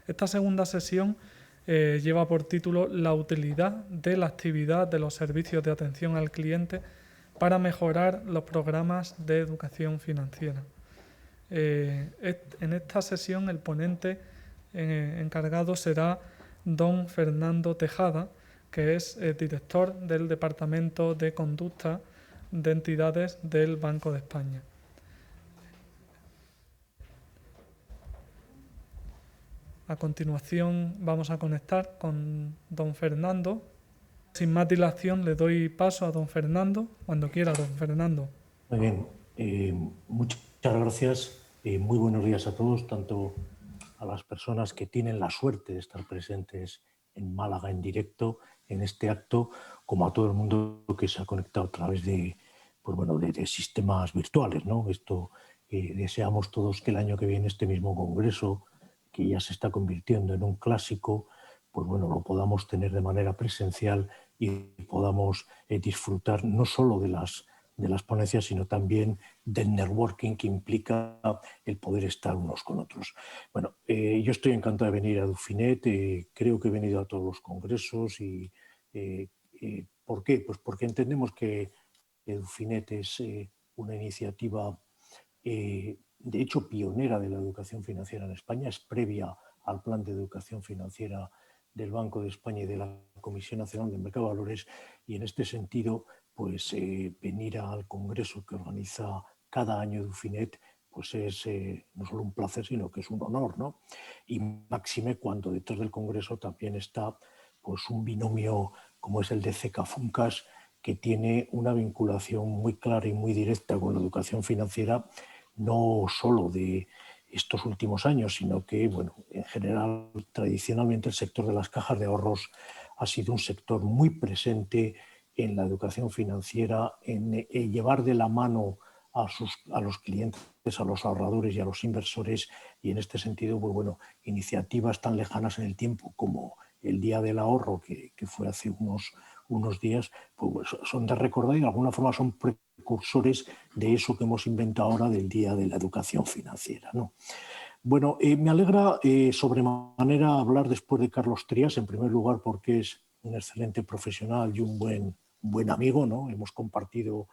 Esta segunda sesión lleva por título La utilidad de la actividad de los servicios de atención al cliente para mejorar los programas de educación financiera. En esta sesión el ponente encargado será don Fernando Tejada, que es director del Departamento de Conducta de Entidades del Banco de España. A continuación vamos a conectar con don Fernando. Sin más dilación le doy paso a don Fernando. Cuando quiera, don Fernando. Muy bien, muchas gracias. Muy buenos días a todos, tanto a las personas que tienen la suerte de estar presentes en Málaga en directo en este acto, como a todo el mundo que se ha conectado a través de, pues bueno, de sistemas virtuales, ¿no? Esto deseamos todos que el año que viene este mismo congreso, que ya se está convirtiendo en un clásico, pues bueno, lo podamos tener de manera presencial y podamos disfrutar no solo de las ponencias, sino también del networking que implica el poder estar unos con otros. Bueno, yo estoy encantado de venir a Dufinet, creo que he venido a todos los congresos y ¿por qué? Pues porque entendemos que Dufinet es una iniciativa de hecho pionera de la educación financiera en España, es previa al plan de educación financiera del Banco de España y de la Comisión Nacional del Mercado de Valores, y en este sentido, pues venir al congreso que organiza cada año Dufinet, pues es no solo un placer, sino que es un honor, ¿no? Y máxime cuando detrás del congreso también está pues un binomio como es el de CECA Funcas, que tiene una vinculación muy clara y muy directa con la educación financiera, no solo de estos últimos años, sino que, bueno, en general, tradicionalmente el sector de las cajas de ahorros ha sido un sector muy presente en la educación financiera, en llevar de la mano a los clientes, a los ahorradores y a los inversores, y en este sentido, pues bueno, iniciativas tan lejanas en el tiempo como el Día del Ahorro, que fue hace unos días, pues son de recordar y de alguna forma son precursores de eso que hemos inventado ahora del Día de la Educación Financiera, ¿no? Bueno, me alegra sobremanera hablar después de Carlos Trías, en primer lugar porque es un excelente profesional y un buen amigo, ¿no? Hemos compartido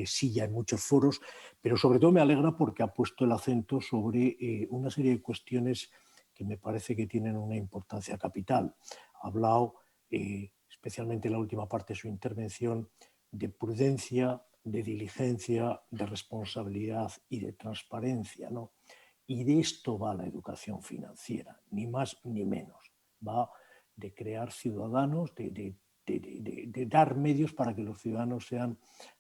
silla en muchos foros, pero sobre todo me alegra porque ha puesto el acento sobre una serie de cuestiones que me parece que tienen una importancia capital. Ha hablado, especialmente en la última parte de su intervención, de prudencia, de diligencia, de responsabilidad y de transparencia, ¿no? Y de esto va la educación financiera, ni más ni menos. Va de crear ciudadanos, de dar medios para que los ciudadanos sean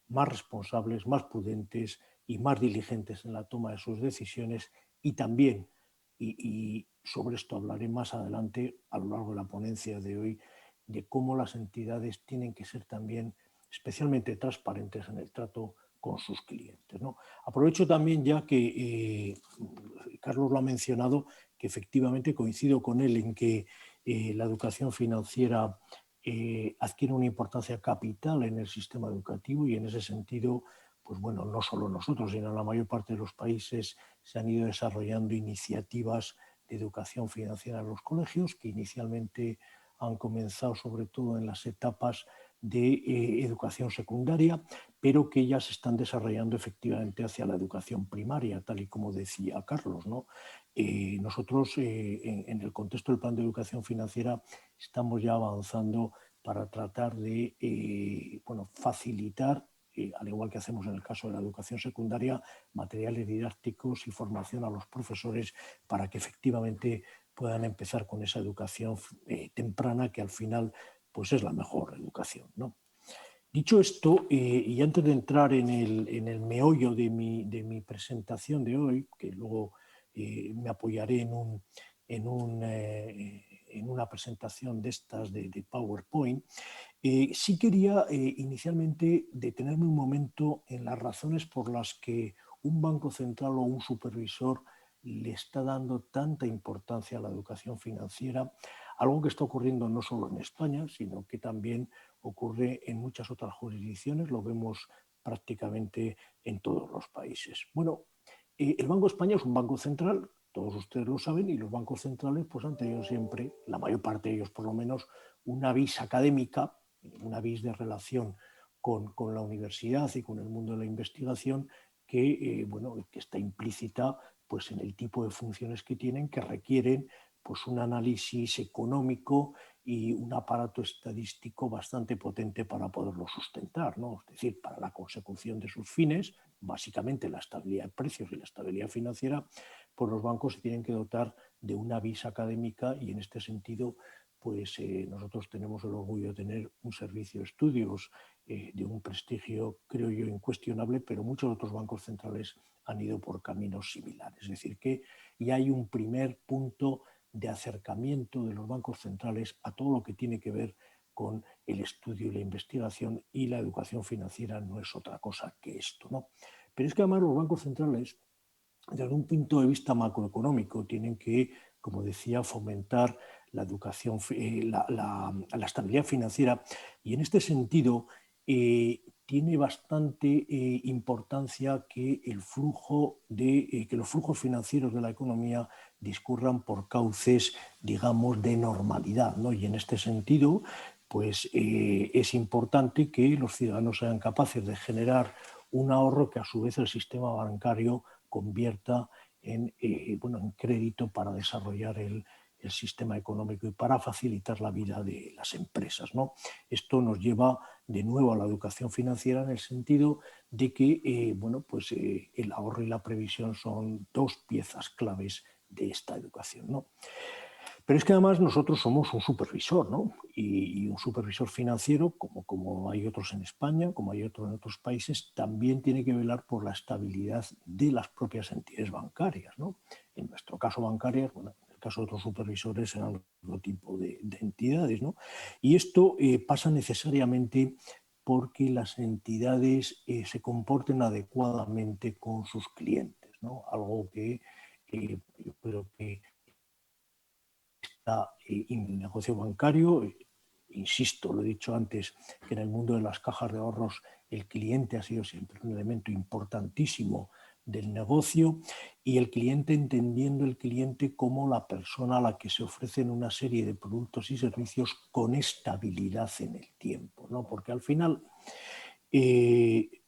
más responsables, más prudentes y más diligentes en la toma de sus decisiones, y también, y sobre esto hablaré más adelante a lo largo de la ponencia de hoy, de cómo las entidades tienen que ser también especialmente transparentes en el trato con sus clientes, ¿no? Aprovecho también, ya que Carlos lo ha mencionado, que efectivamente coincido con él en que la educación financiera adquiere una importancia capital en el sistema educativo, y en ese sentido, pues bueno, no solo nosotros, sino la mayor parte de los países se han ido desarrollando iniciativas de educación financiera en los colegios, que inicialmente han comenzado sobre todo en las etapas de educación secundaria, pero que ya se están desarrollando efectivamente hacia la educación primaria, tal y como decía Carlos, ¿no? Nosotros, en el contexto del plan de educación financiera, estamos ya avanzando para tratar de bueno, facilitar, al igual que hacemos en el caso de la educación secundaria, materiales didácticos y formación a los profesores para que efectivamente puedan empezar con esa educación temprana, que al final pues es la mejor educación, ¿no? Dicho esto, y antes de entrar en el meollo de mi presentación de hoy, que luego me apoyaré en una presentación de estas de PowerPoint, sí quería inicialmente detenerme un momento en las razones por las que un banco central o un supervisor le está dando tanta importancia a la educación financiera, algo que está ocurriendo no solo en España, sino que también ocurre en muchas otras jurisdicciones, lo vemos prácticamente en todos los países. Bueno, el Banco de España es un banco central todos ustedes lo saben, y los bancos centrales pues, han tenido siempre, la mayor parte de ellos por lo menos, una vis académica, una vis de relación con la universidad y con el mundo de la investigación que, bueno, que está implícita pues, en el tipo de funciones que tienen, que requieren pues, un análisis económico y un aparato estadístico bastante potente para poderlo sustentar, ¿no? Es decir, para la consecución de sus fines, básicamente la estabilidad de precios y la estabilidad financiera, pues los bancos se tienen que dotar de una vis académica y en este sentido pues nosotros tenemos el orgullo de tener un servicio de estudios de un prestigio, creo yo, incuestionable, pero muchos otros bancos centrales han ido por caminos similares. Es decir, que ya hay un primer punto de acercamiento de los bancos centrales a todo lo que tiene que ver con el estudio y la investigación, y la educación financiera no es otra cosa que esto, ¿no? Pero es que además los bancos centrales, desde un punto de vista macroeconómico, tienen que, como decía, fomentar la educación, la estabilidad financiera, y en este sentido tiene bastante importancia que que los flujos financieros de la economía discurran por cauces, digamos, de normalidad, ¿no? Y en este sentido, pues es importante que los ciudadanos sean capaces de generar un ahorro que a su vez el sistema bancario convierta bueno, en crédito para desarrollar el sistema económico y para facilitar la vida de las empresas, ¿no? Esto nos lleva de nuevo a la educación financiera, en el sentido de que bueno, pues, el ahorro y la previsión son dos piezas claves de esta educación, ¿no? Pero es que además nosotros somos un supervisor, ¿no? Y un supervisor financiero, como hay otros en España, como hay otros en otros países, también tiene que velar por la estabilidad de las propias entidades bancarias, ¿no? En nuestro caso bancarias, bueno, en el caso de otros supervisores serán otro tipo de entidades, ¿no? Y esto pasa necesariamente porque las entidades se comporten adecuadamente con sus clientes, ¿no? Algo que yo creo que en el negocio bancario, insisto, lo he dicho antes, que en el mundo de las cajas de ahorros el cliente ha sido siempre un elemento importantísimo del negocio, y el cliente, entendiendo el cliente como la persona a la que se ofrecen una serie de productos y servicios con estabilidad en el tiempo, ¿no? Porque al final,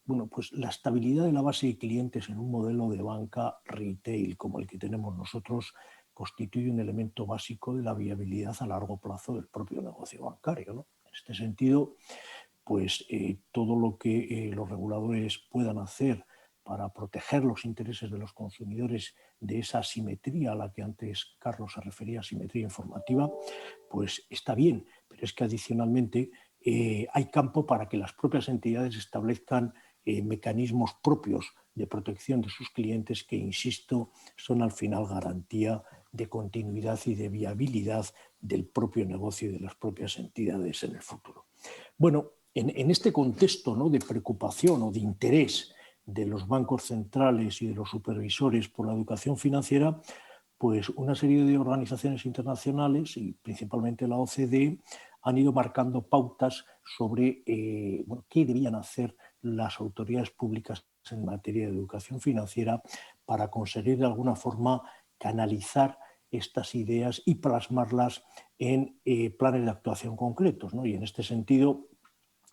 bueno, pues la estabilidad de la base de clientes en un modelo de banca retail como el que tenemos nosotros constituye un elemento básico de la viabilidad a largo plazo del propio negocio bancario, ¿no? En este sentido, pues todo lo que los reguladores puedan hacer para proteger los intereses de los consumidores de esa asimetría a la que antes Carlos se refería, asimetría informativa, pues está bien, pero es que adicionalmente hay campo para que las propias entidades establezcan mecanismos propios de protección de sus clientes que, insisto, son al final garantía de continuidad y de viabilidad del propio negocio y de las propias entidades en el futuro. Bueno, en este contexto, ¿no?, de preocupación o de interés de los bancos centrales y de los supervisores por la educación financiera, pues una serie de organizaciones internacionales y principalmente la OCDE han ido marcando pautas sobre bueno, qué debían hacer las autoridades públicas en materia de educación financiera para conseguir de alguna forma canalizar estas ideas y plasmarlas en planes de actuación concretos, ¿no? Y en este sentido,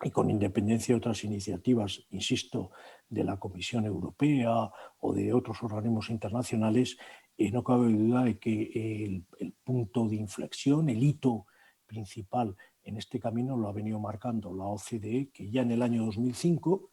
y con independencia de otras iniciativas, insisto, de la Comisión Europea o de otros organismos internacionales, no cabe duda de que el punto de inflexión, el hito principal en este camino lo ha venido marcando la OCDE, que ya en el año 2005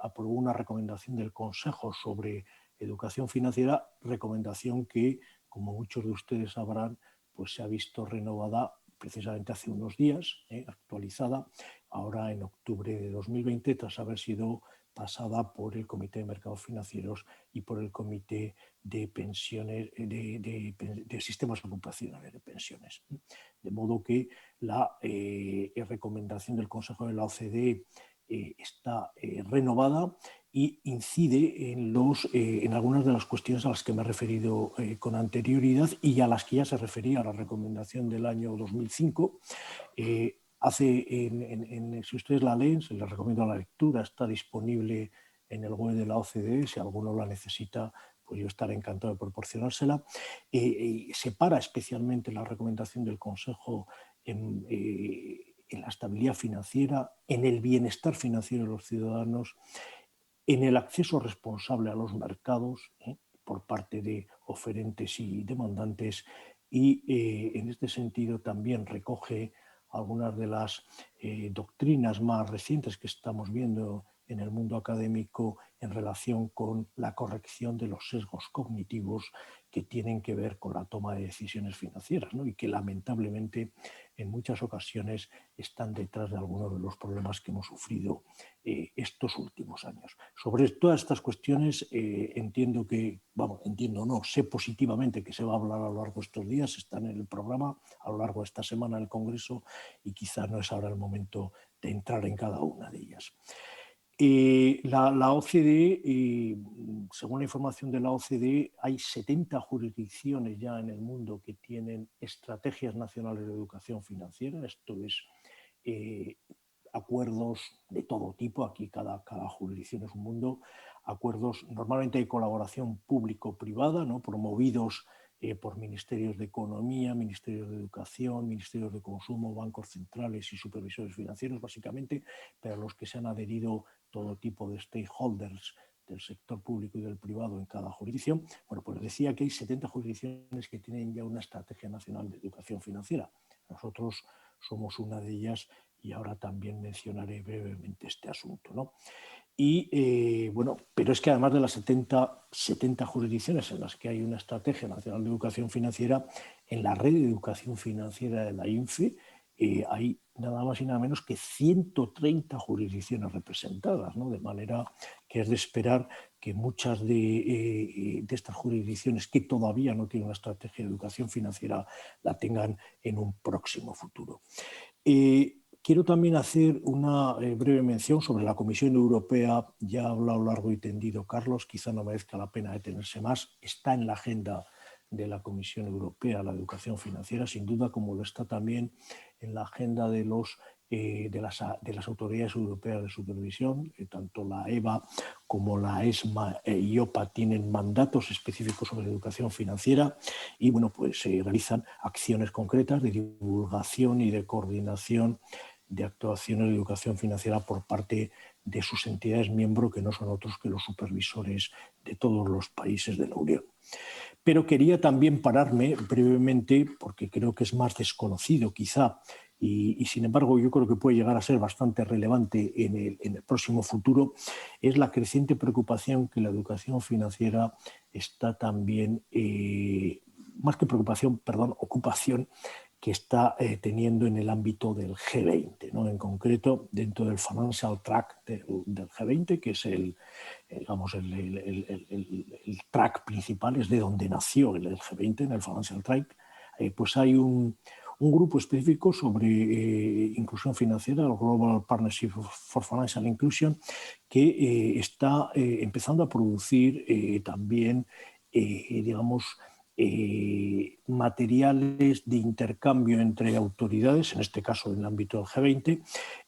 aprobó una recomendación del Consejo sobre educación financiera, recomendación que, como muchos de ustedes sabrán, pues se ha visto renovada precisamente hace unos días, actualizada, ahora en octubre de 2020, tras haber sido pasada por el Comité de Mercados Financieros y por el Comité de Pensiones, de Sistemas Ocupacionales de Pensiones. De modo que la recomendación del Consejo de la OCDE está renovada y incide en algunas de las cuestiones a las que me he referido con anterioridad y a las que ya se refería a la recomendación del año 2005. Si ustedes la leen, se les recomiendo la lectura, está disponible en el web de la OCDE, si alguno la necesita, pues yo estaré encantado de proporcionársela. Separa especialmente la recomendación del Consejo en la estabilidad financiera, en el bienestar financiero de los ciudadanos, en el acceso responsable a los mercados por parte de oferentes y demandantes, y en este sentido también recoge algunas de las doctrinas más recientes que estamos viendo en el mundo académico en relación con la corrección de los sesgos cognitivos que tienen que ver con la toma de decisiones financieras, ¿no? Y que lamentablemente en muchas ocasiones están detrás de algunos de los problemas que hemos sufrido estos últimos años. Sobre todas estas cuestiones entiendo que, entiendo no, sé positivamente que se va a hablar a lo largo de estos días, están en el programa a lo largo de esta semana en el Congreso, y quizá no es ahora el momento de entrar en cada una de ellas. La OCDE, según la información de la OCDE, hay 70 jurisdicciones ya en el mundo que tienen estrategias nacionales de educación financiera. Esto es acuerdos de todo tipo, aquí cada jurisdicción es un mundo, acuerdos normalmente de colaboración público-privada, ¿no? Promovidos por ministerios de Economía, ministerios de Educación, ministerios de Consumo, bancos centrales y supervisores financieros, básicamente, pero a los que se han adherido todo tipo de stakeholders del sector público y del privado en cada jurisdicción. Bueno, pues decía que hay 70 jurisdicciones que tienen ya una estrategia nacional de educación financiera. Nosotros somos una de ellas y ahora también mencionaré brevemente este asunto, ¿no? Y bueno, pero es que además de las 70 jurisdicciones en las que hay una estrategia nacional de educación financiera, en la red de educación financiera de la INFE hay nada más y nada menos que 130 jurisdicciones representadas, ¿no? De manera que es de esperar que muchas de estas jurisdicciones que todavía no tienen una estrategia de educación financiera la tengan en un próximo futuro. Quiero también hacer una breve mención sobre la Comisión Europea. Ya ha hablado largo y tendido Carlos, quizá no merezca la pena detenerse más. Está en la agenda de la Comisión Europea la educación financiera, sin duda, como lo está también en la agenda de las autoridades europeas de supervisión. Tanto la EBA como la ESMA e IOPA tienen mandatos específicos sobre educación financiera y bueno, pues realizan acciones concretas de divulgación y de coordinación de actuaciones de educación financiera por parte de sus entidades miembro, que no son otros que los supervisores de todos los países de la Unión. Pero quería también pararme brevemente, porque creo que es más desconocido quizá, y sin embargo yo creo que puede llegar a ser bastante relevante en el próximo futuro, es la creciente preocupación que la educación financiera está también, más que preocupación, perdón, ocupación, que está teniendo en el ámbito del G20, ¿no? En concreto, dentro del Financial Track del G20, que es el track principal, es de donde nació el G20, en el Financial Track, pues hay un grupo específico sobre inclusión financiera, el Global Partnership for Financial Inclusion, que está empezando a producir también, digamos, materiales de intercambio entre autoridades, en este caso en el ámbito del G20,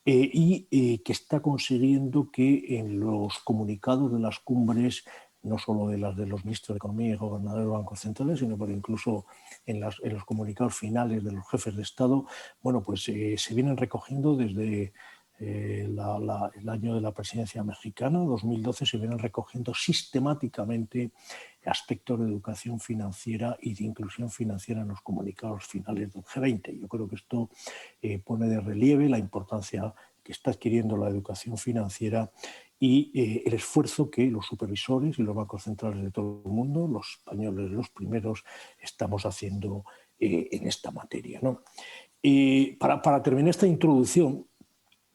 y que está consiguiendo que en los comunicados de las cumbres, no solo de las de los ministros de Economía y gobernadores de los bancos centrales, sino por incluso en los comunicados finales de los jefes de Estado, bueno, pues se vienen recogiendo desde el año de la presidencia mexicana, 2012, se vienen recogiendo sistemáticamente aspectos de educación financiera y de inclusión financiera en los comunicados finales del G20. Yo creo que esto pone de relieve la importancia que está adquiriendo la educación financiera y el esfuerzo que los supervisores y los bancos centrales de todo el mundo, los españoles los primeros, estamos haciendo en esta materia, ¿no? Para terminar esta introducción,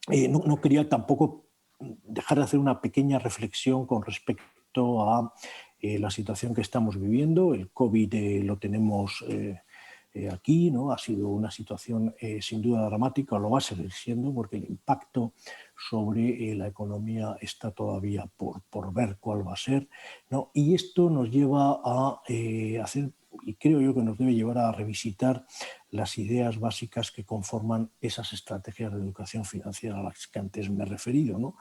no quería tampoco dejar de hacer una pequeña reflexión con respecto a la situación que estamos viviendo. El COVID lo tenemos aquí, ¿no? Ha sido una situación sin duda dramática, lo va a seguir siendo, porque el impacto sobre la economía está todavía por ver cuál va a ser, ¿no? Y esto nos lleva a hacer, y creo yo que nos debe llevar a revisitar las ideas básicas que conforman esas estrategias de educación financiera a las que antes me he referido, ¿no?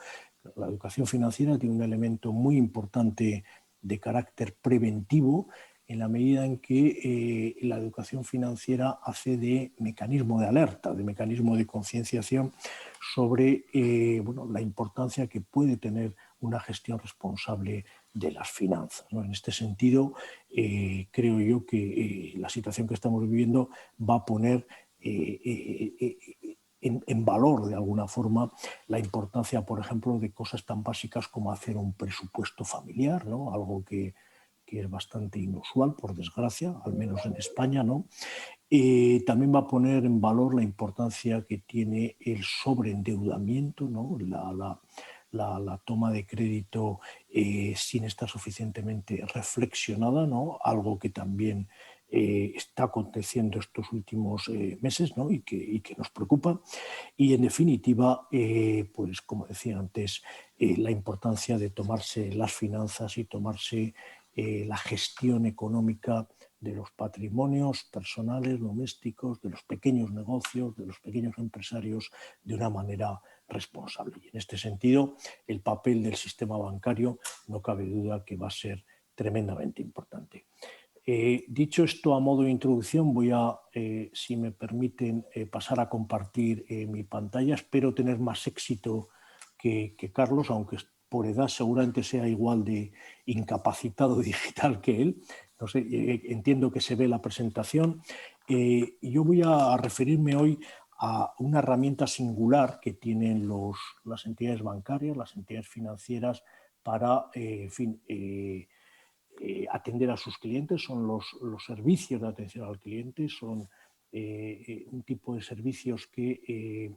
La educación financiera tiene un elemento muy importante de carácter preventivo, en la medida en que la educación financiera hace de mecanismo de alerta, de mecanismo de concienciación sobre bueno, la importancia que puede tener una gestión responsable de las finanzas, ¿no? En este sentido, creo yo que la situación que estamos viviendo va a poner en valor, de alguna forma, la importancia, por ejemplo, de cosas tan básicas como hacer un presupuesto familiar, ¿no? Algo que es bastante inusual, por desgracia, al menos en España, ¿no? También va a poner en valor la importancia que tiene el sobreendeudamiento, ¿no? La toma de crédito sin estar suficientemente reflexionada, ¿no? Algo que también está aconteciendo estos últimos meses, ¿no? y que nos preocupa. Y en definitiva, pues como decía antes, la importancia de tomarse las finanzas y tomarse la gestión económica de los patrimonios personales, domésticos, de los pequeños negocios, de los pequeños empresarios, de una manera responsable. Y en este sentido, el papel del sistema bancario no cabe duda que va a ser tremendamente importante. Dicho esto a modo de introducción, voy a, si me permiten, pasar a compartir mi pantalla. Espero tener más éxito que Carlos, aunque por edad seguramente sea igual de incapacitado digital que él. No sé, entiendo que se ve la presentación. Yo voy a referirme hoy a una herramienta singular que tienen las entidades bancarias, las entidades financieras para, en fin, atender a sus clientes. Son los servicios de atención al cliente, son un tipo de servicios que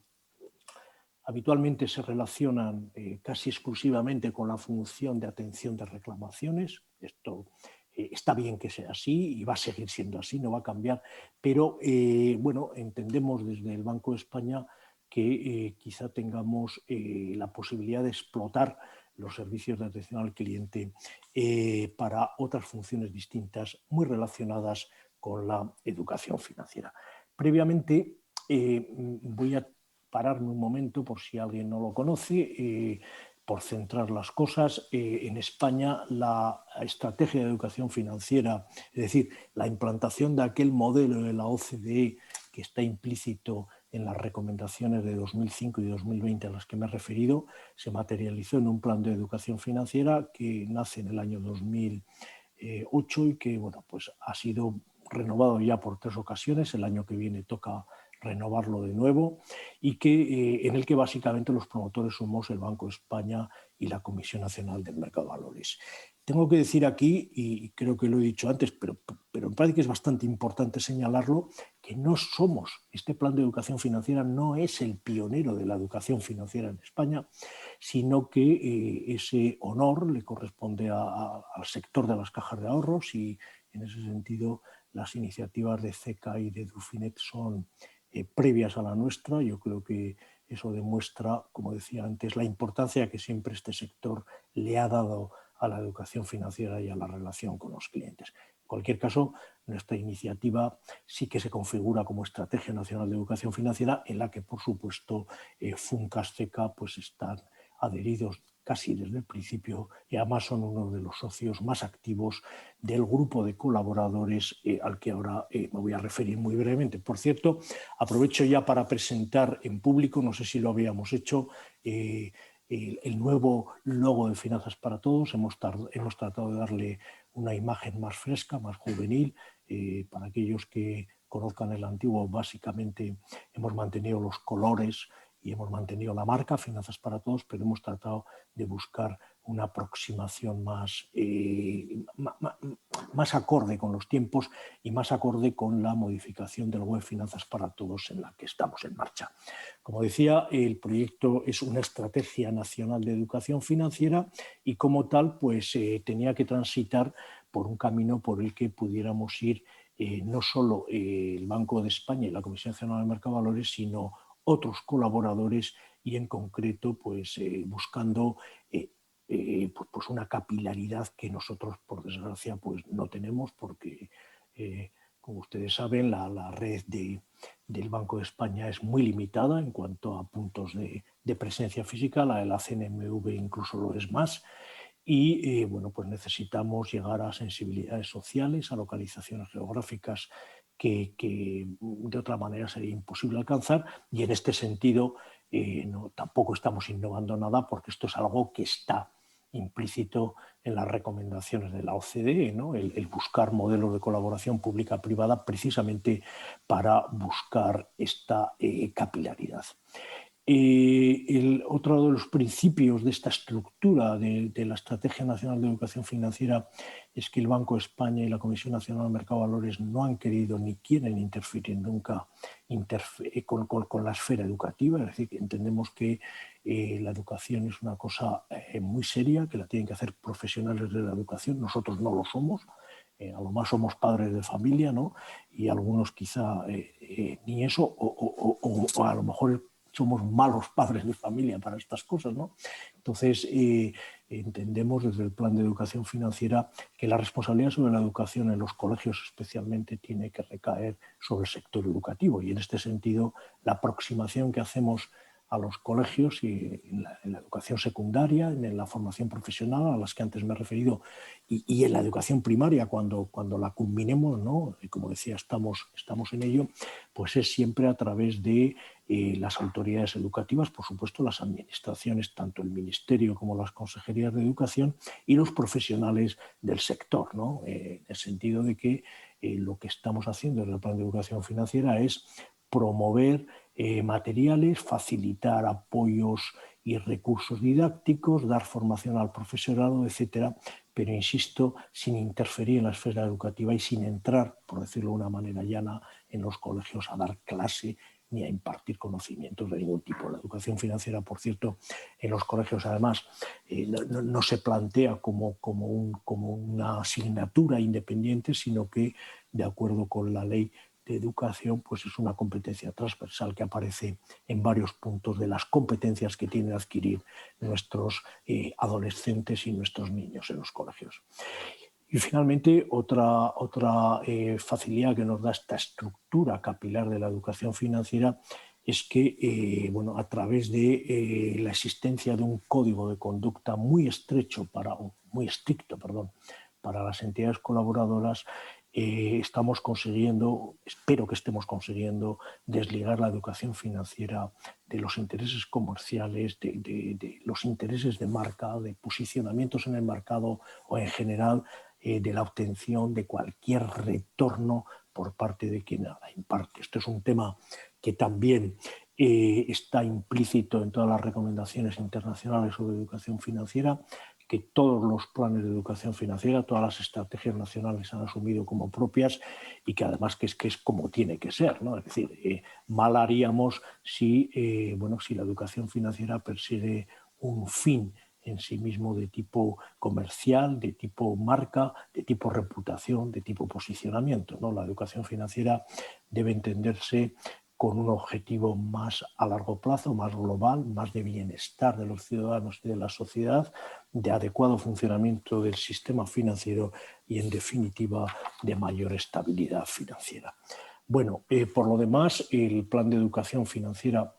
habitualmente se relacionan casi exclusivamente con la función de atención de reclamaciones. Esto está bien que sea así y va a seguir siendo así, no va a cambiar, pero bueno, entendemos desde el Banco de España que quizá tengamos la posibilidad de explotar los servicios de atención al cliente para otras funciones distintas muy relacionadas con la educación financiera. Previamente voy a pararme un momento por si alguien no lo conoce, por centrar las cosas. En España la estrategia de educación financiera, es decir, la implantación de aquel modelo de la OCDE que está implícito en las recomendaciones de 2005 y 2020 a las que me he referido, se materializó en un plan de educación financiera que nace en el año 2008 y que bueno, pues ha sido renovado ya por 3 ocasiones. El año que viene toca renovarlo de nuevo y en el que básicamente los promotores somos el Banco de España y la Comisión Nacional del Mercado de Valores. Tengo que decir aquí, y creo que lo he dicho antes, pero me parece que es bastante importante señalarlo, que no somos, este plan de educación financiera no es el pionero de la educación financiera en España, sino que ese honor le corresponde al sector de las cajas de ahorros y en ese sentido las iniciativas de CECA y de Dufinet son previas a la nuestra. Yo creo que eso demuestra, como decía antes, la importancia que siempre este sector le ha dado a la educación financiera y a la relación con los clientes. En cualquier caso, nuestra iniciativa sí que se configura como Estrategia Nacional de Educación Financiera, en la que, por supuesto, FUNCAS, CECA, pues están adheridos casi desde el principio y además son uno de los socios más activos del grupo de colaboradores al que ahora me voy a referir muy brevemente. Por cierto, aprovecho ya para presentar en público, no sé si lo habíamos hecho, el nuevo logo de Finanzas para Todos. Hemos tratado de darle una imagen más fresca, más juvenil. Para aquellos que conozcan el antiguo, básicamente hemos mantenido los colores y hemos mantenido la marca Finanzas para Todos, pero hemos tratado de buscar una aproximación más acorde con los tiempos y más acorde con la modificación del web Finanzas para Todos en la que estamos en marcha. Como decía, el proyecto es una estrategia nacional de educación financiera y como tal pues tenía que transitar por un camino por el que pudiéramos ir no solo el Banco de España y la Comisión Nacional del Mercado de Valores, sino otros colaboradores y en concreto pues buscando pues una capilaridad que nosotros por desgracia pues no tenemos porque como ustedes saben la red del Banco de España es muy limitada en cuanto a puntos de presencia física, la de la CNMV incluso lo es más y bueno, pues necesitamos llegar a sensibilidades sociales, a localizaciones geográficas que de otra manera sería imposible alcanzar, y en este sentido tampoco estamos innovando nada, porque esto es algo que está implícito en las recomendaciones de la OCDE, ¿no? El buscar modelos de colaboración pública-privada precisamente para buscar esta capilaridad. Otro de los principios de esta estructura de la Estrategia Nacional de Educación Financiera es que el Banco de España y la Comisión Nacional del Mercado de Valores no han querido ni quieren interferir nunca con la esfera educativa. Es decir, que entendemos que la educación es una cosa muy seria, que la tienen que hacer profesionales de la educación. Nosotros no lo somos. A lo más somos padres de familia, ¿no? Y algunos quizá ni eso, o a lo mejor somos malos padres de familia para estas cosas, ¿no? Entonces, entendemos desde el Plan de Educación Financiera que la responsabilidad sobre la educación en los colegios especialmente tiene que recaer sobre el sector educativo, y en este sentido la aproximación que hacemos a los colegios y en la educación secundaria, en la formación profesional a las que antes me he referido, y en la educación primaria cuando la culminemos, ¿no? Y como decía, estamos en ello, pues es siempre a través de las autoridades educativas, por supuesto las administraciones, tanto el Ministerio como las consejerías de educación, y los profesionales del sector, ¿no? En el sentido de que lo que estamos haciendo en el Plan de Educación Financiera es promover materiales, facilitar apoyos y recursos didácticos, dar formación al profesorado, etcétera, pero insisto, sin interferir en la esfera educativa y sin entrar, por decirlo de una manera llana, en los colegios a dar clase ni a impartir conocimientos de ningún tipo. La educación financiera, por cierto, en los colegios además no se plantea como una asignatura independiente, sino que, de acuerdo con la ley de educación, pues es una competencia transversal que aparece en varios puntos de las competencias que tienen que adquirir nuestros adolescentes y nuestros niños en los colegios. Y finalmente, otra facilidad que nos da esta estructura capilar de la educación financiera es que, bueno, a través de la existencia de un código de conducta muy estricto para las entidades colaboradoras, estamos consiguiendo, espero que estemos consiguiendo, desligar la educación financiera de los intereses comerciales, de los intereses de marca, de posicionamientos en el mercado o en general de la obtención de cualquier retorno por parte de quien la imparte. Esto es un tema que también está implícito en todas las recomendaciones internacionales sobre educación financiera, que todos los planes de educación financiera, todas las estrategias nacionales han asumido como propias, y que además que es como tiene que ser, ¿no? Es decir, mal haríamos si la educación financiera persigue un fin en sí mismo de tipo comercial, de tipo marca, de tipo reputación, de tipo posicionamiento, ¿no? La educación financiera debe entenderse con un objetivo más a largo plazo, más global, más de bienestar de los ciudadanos y de la sociedad, de adecuado funcionamiento del sistema financiero y, en definitiva, de mayor estabilidad financiera. Bueno, por lo demás, el plan de educación financiera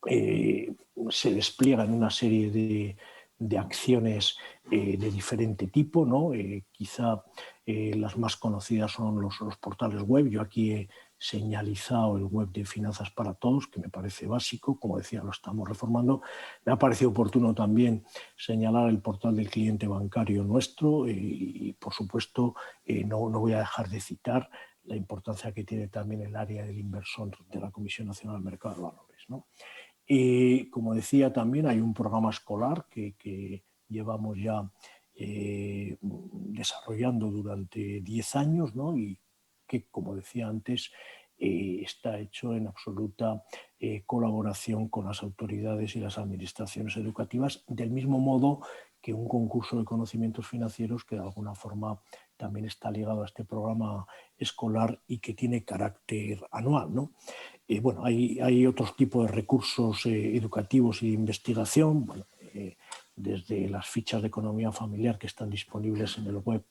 se despliega en una serie de acciones de diferente tipo, ¿no? Quizá las más conocidas son los portales web. Yo aquí he señalizado el web de Finanzas para Todos, que me parece básico, como decía, lo estamos reformando. Me ha parecido oportuno también señalar el portal del cliente bancario nuestro y por supuesto, no voy a dejar de citar la importancia que tiene también el área del inversor de la Comisión Nacional del Mercado de Valores, ¿no? Como decía, también hay un programa escolar que llevamos ya desarrollando durante 10 años, ¿no? Y que, como decía antes, está hecho en absoluta colaboración con las autoridades y las administraciones educativas, del mismo modo que un concurso de conocimientos financieros que de alguna forma también está ligado a este programa escolar y que tiene carácter anual, ¿no? Bueno, hay otros tipos de recursos educativos y de investigación, bueno, desde las fichas de economía familiar que están disponibles en el web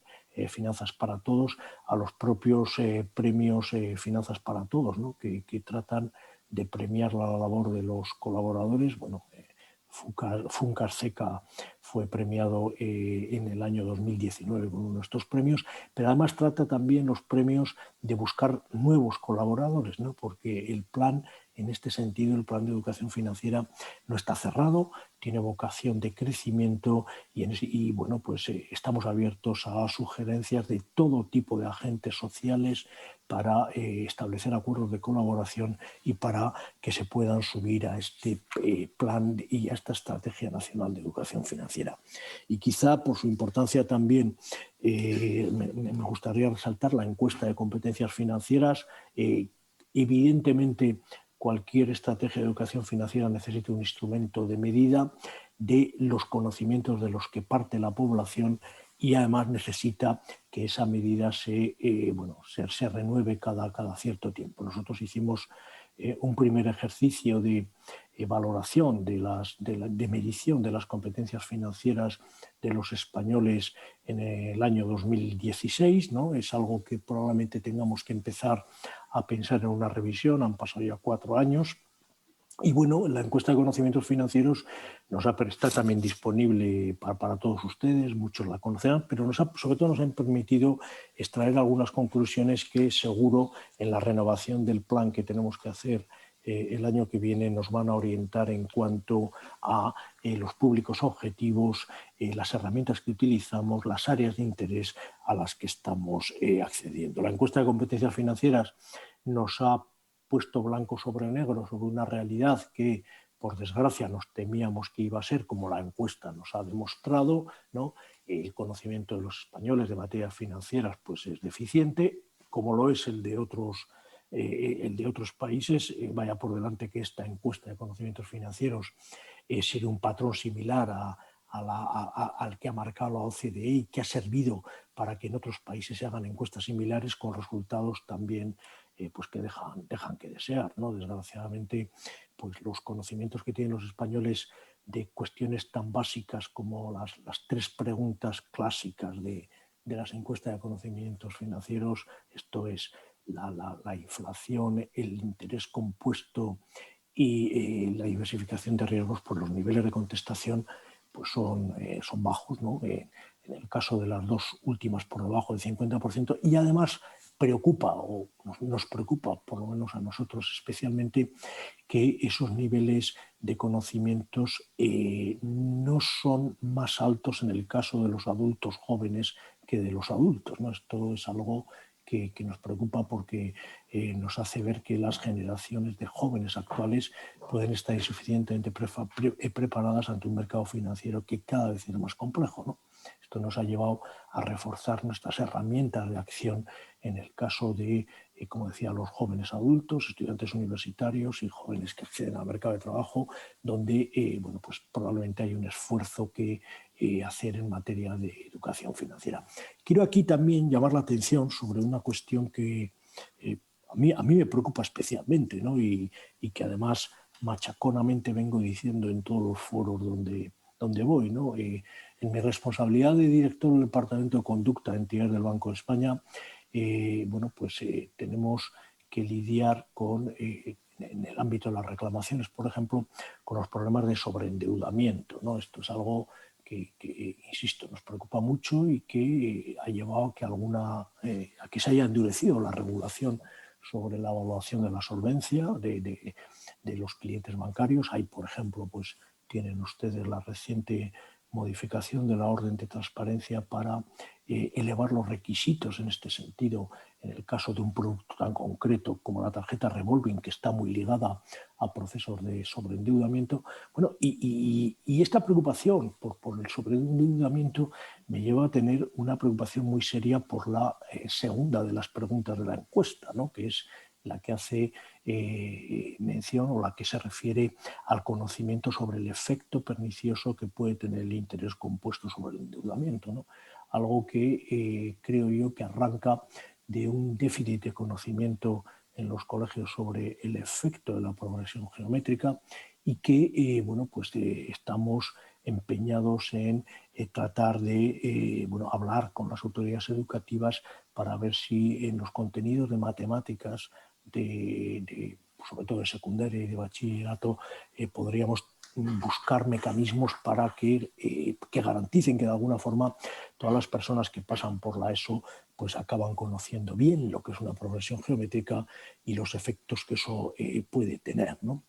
Finanzas para Todos, a los propios premios Finanzas para Todos, ¿no? que tratan de premiar la labor de los colaboradores, bueno, Funcarceca fue premiado en el año 2019 con uno de estos premios, pero además trata también los premios de buscar nuevos colaboradores, ¿no? Porque el plan, en este sentido, el plan de educación financiera no está cerrado, tiene vocación de crecimiento y bueno, pues estamos abiertos a sugerencias de todo tipo de agentes sociales para establecer acuerdos de colaboración y para que se puedan subir a este plan y a esta Estrategia Nacional de Educación Financiera. Y quizá por su importancia también me gustaría resaltar la encuesta de competencias financieras. Evidentemente, cualquier estrategia de educación financiera necesita un instrumento de medida de los conocimientos de los que parte la población y además necesita que esa medida se renueve cada cierto tiempo. Nosotros hicimos un primer ejercicio de valoración de medición de las competencias financieras de los españoles en el año 2016, ¿no? Es algo que probablemente tengamos que empezar a pensar en una revisión, han pasado ya 4 años. Y bueno, la encuesta de conocimientos financieros está también disponible para todos ustedes, muchos la conocerán, pero sobre todo nos han permitido extraer algunas conclusiones que seguro en la renovación del plan que tenemos que hacer el año que viene nos van a orientar en cuanto a los públicos objetivos, las herramientas que utilizamos, las áreas de interés a las que estamos accediendo. La encuesta de competencias financieras nos ha puesto blanco sobre negro sobre una realidad que, por desgracia, nos temíamos que iba a ser, como la encuesta nos ha demostrado, ¿no? El conocimiento de los españoles de materias financieras pues, es deficiente, como lo es el de otros países. Vaya por delante que esta encuesta de conocimientos financieros sigue un patrón similar al que ha marcado la OCDE y que ha servido para que en otros países se hagan encuestas similares con resultados también pues que dejan que desear, ¿no? Desgraciadamente, pues los conocimientos que tienen los españoles de cuestiones tan básicas como las 3 preguntas clásicas de las encuestas de conocimientos financieros, esto es la inflación, el interés compuesto y la diversificación de riesgos, pues los niveles de contestación pues son bajos, ¿no? En el caso de las 2 últimas por debajo del 50%, y además preocupa, o nos preocupa, por lo menos a nosotros especialmente, que esos niveles de conocimientos no son más altos en el caso de los adultos jóvenes que de los adultos, ¿no? Esto es algo que nos preocupa porque nos hace ver que las generaciones de jóvenes actuales pueden estar insuficientemente preparadas ante un mercado financiero que cada vez es más complejo, ¿no? Esto nos ha llevado a reforzar nuestras herramientas de acción en el caso de, como decía, los jóvenes adultos, estudiantes universitarios y jóvenes que acceden al mercado de trabajo, donde bueno, pues probablemente hay un esfuerzo que hacer en materia de educación financiera. Quiero aquí también llamar la atención sobre una cuestión que a mí me preocupa especialmente, ¿no? y que además machaconamente vengo diciendo en todos los foros donde voy, ¿no? En mi responsabilidad de director del Departamento de Conducta de entidades del Banco de España, bueno, pues tenemos que lidiar con, en el ámbito de las reclamaciones, por ejemplo, con los problemas de sobreendeudamiento, ¿no? Esto es algo que, insisto, nos preocupa mucho y que ha llevado a que se haya endurecido la regulación sobre la evaluación de la solvencia de los clientes bancarios. Hay, por ejemplo, pues tienen ustedes la reciente modificación de la orden de transparencia para elevar los requisitos en este sentido en el caso de un producto tan concreto como la tarjeta revolving, que está muy ligada a procesos de sobreendeudamiento. Bueno, y esta preocupación por el sobreendeudamiento me lleva a tener una preocupación muy seria por la segunda de las preguntas de la encuesta, ¿no? Que es la que hace mención o la que se refiere al conocimiento sobre el efecto pernicioso que puede tener el interés compuesto sobre el endeudamiento, ¿no? Algo que creo yo que arranca de un déficit de conocimiento en los colegios sobre el efecto de la progresión geométrica y que bueno, pues estamos empeñados en tratar de bueno, hablar con las autoridades educativas para ver si en los contenidos de matemáticas sobre todo de secundaria y de bachillerato, podríamos buscar mecanismos para que garanticen que de alguna forma todas las personas que pasan por la ESO pues acaban conociendo bien lo que es una progresión geométrica y los efectos que eso puede tener, ¿no?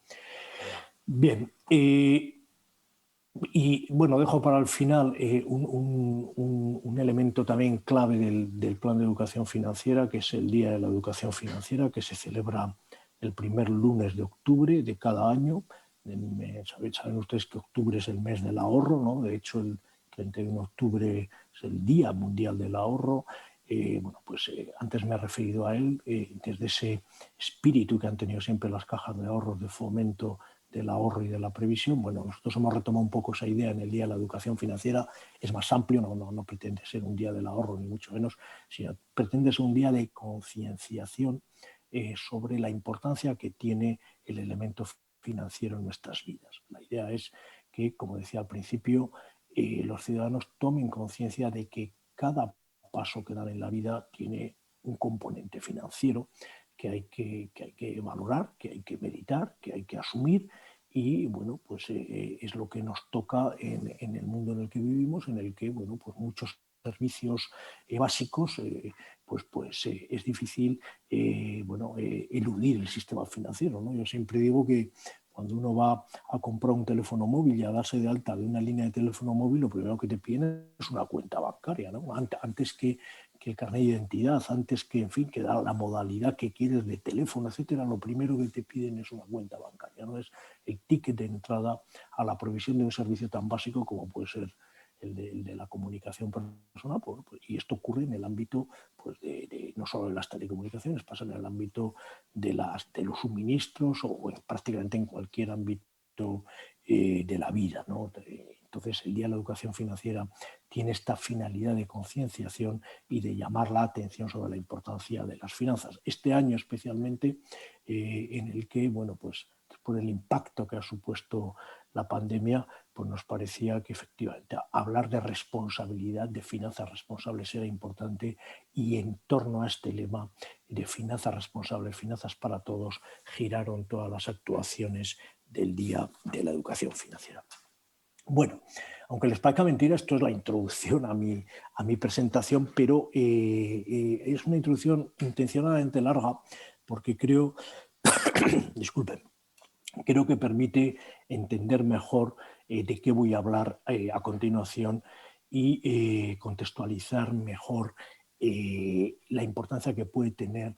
Bien, y bueno, dejo para el final un elemento también clave del plan de educación financiera, que es el Día de la Educación Financiera, que se celebra el primer lunes de octubre de cada año. Saben ustedes que octubre es el mes del ahorro, ¿no? De hecho, el 31 de octubre es el Día Mundial del Ahorro. Bueno, pues antes me he referido a él, desde ese espíritu que han tenido siempre las cajas de ahorros de fomento del ahorro y de la previsión. Bueno, nosotros hemos retomado un poco esa idea en el Día de la Educación Financiera. Es más amplio, no pretende ser un día del ahorro, ni mucho menos, sino pretende ser un día de concienciación sobre la importancia que tiene el elemento financiero en nuestras vidas. La idea es que, como decía al principio, los ciudadanos tomen conciencia de que cada paso que dan en la vida tiene un componente financiero que hay que valorar, que hay que meditar, que hay que asumir, y bueno, pues es lo que nos toca en el mundo en el que vivimos, en el que bueno, pues muchos servicios básicos es difícil eludir el sistema financiero, ¿no? Yo siempre digo que cuando uno va a comprar un teléfono móvil y a darse de alta de una línea de teléfono móvil, lo primero que te piden es una cuenta bancaria, ¿no? Antes que el carnet de identidad, antes que, en fin, que la modalidad que quieres de teléfono, etcétera, lo primero que te piden es una cuenta bancaria, ¿no? Es el ticket de entrada a la provisión de un servicio tan básico como puede ser el de la comunicación personal, y esto ocurre en el ámbito pues, no solo de las telecomunicaciones, pasa en el ámbito de los suministros o prácticamente en cualquier ámbito de la vida, ¿no? Entonces, el Día de la Educación Financiera tiene esta finalidad de concienciación y de llamar la atención sobre la importancia de las finanzas. Este año especialmente, en el que, bueno, pues por el impacto que ha supuesto la pandemia, pues nos parecía que efectivamente hablar de responsabilidad, de finanzas responsables era importante, y en torno a este lema de finanzas responsables, finanzas para todos, giraron todas las actuaciones del Día de la Educación Financiera. Bueno, aunque les parezca mentira, esto es la introducción a mi presentación, pero es una introducción intencionadamente larga porque creo, disculpen, creo que permite entender mejor de qué voy a hablar a continuación y contextualizar mejor la importancia que puede tener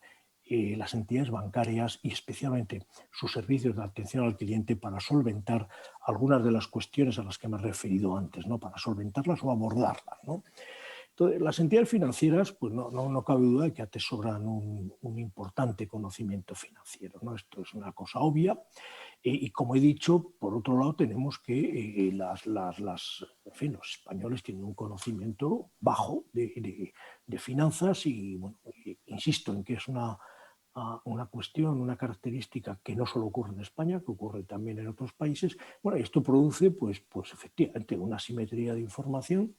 las entidades bancarias y especialmente sus servicios de atención al cliente para solventar algunas de las cuestiones a las que me he referido antes, ¿no? Para solventarlas o abordarlas, ¿no? Entonces, las entidades financieras, pues no cabe duda de que atesoran un importante conocimiento financiero, ¿no? Esto es una cosa obvia. Y como he dicho, por otro lado, tenemos que en fin, los españoles tienen un conocimiento bajo de finanzas y, bueno, insisto en que es una cuestión, una característica que no solo ocurre en España, que ocurre también en otros países. Bueno, y esto produce, pues efectivamente, una asimetría de información,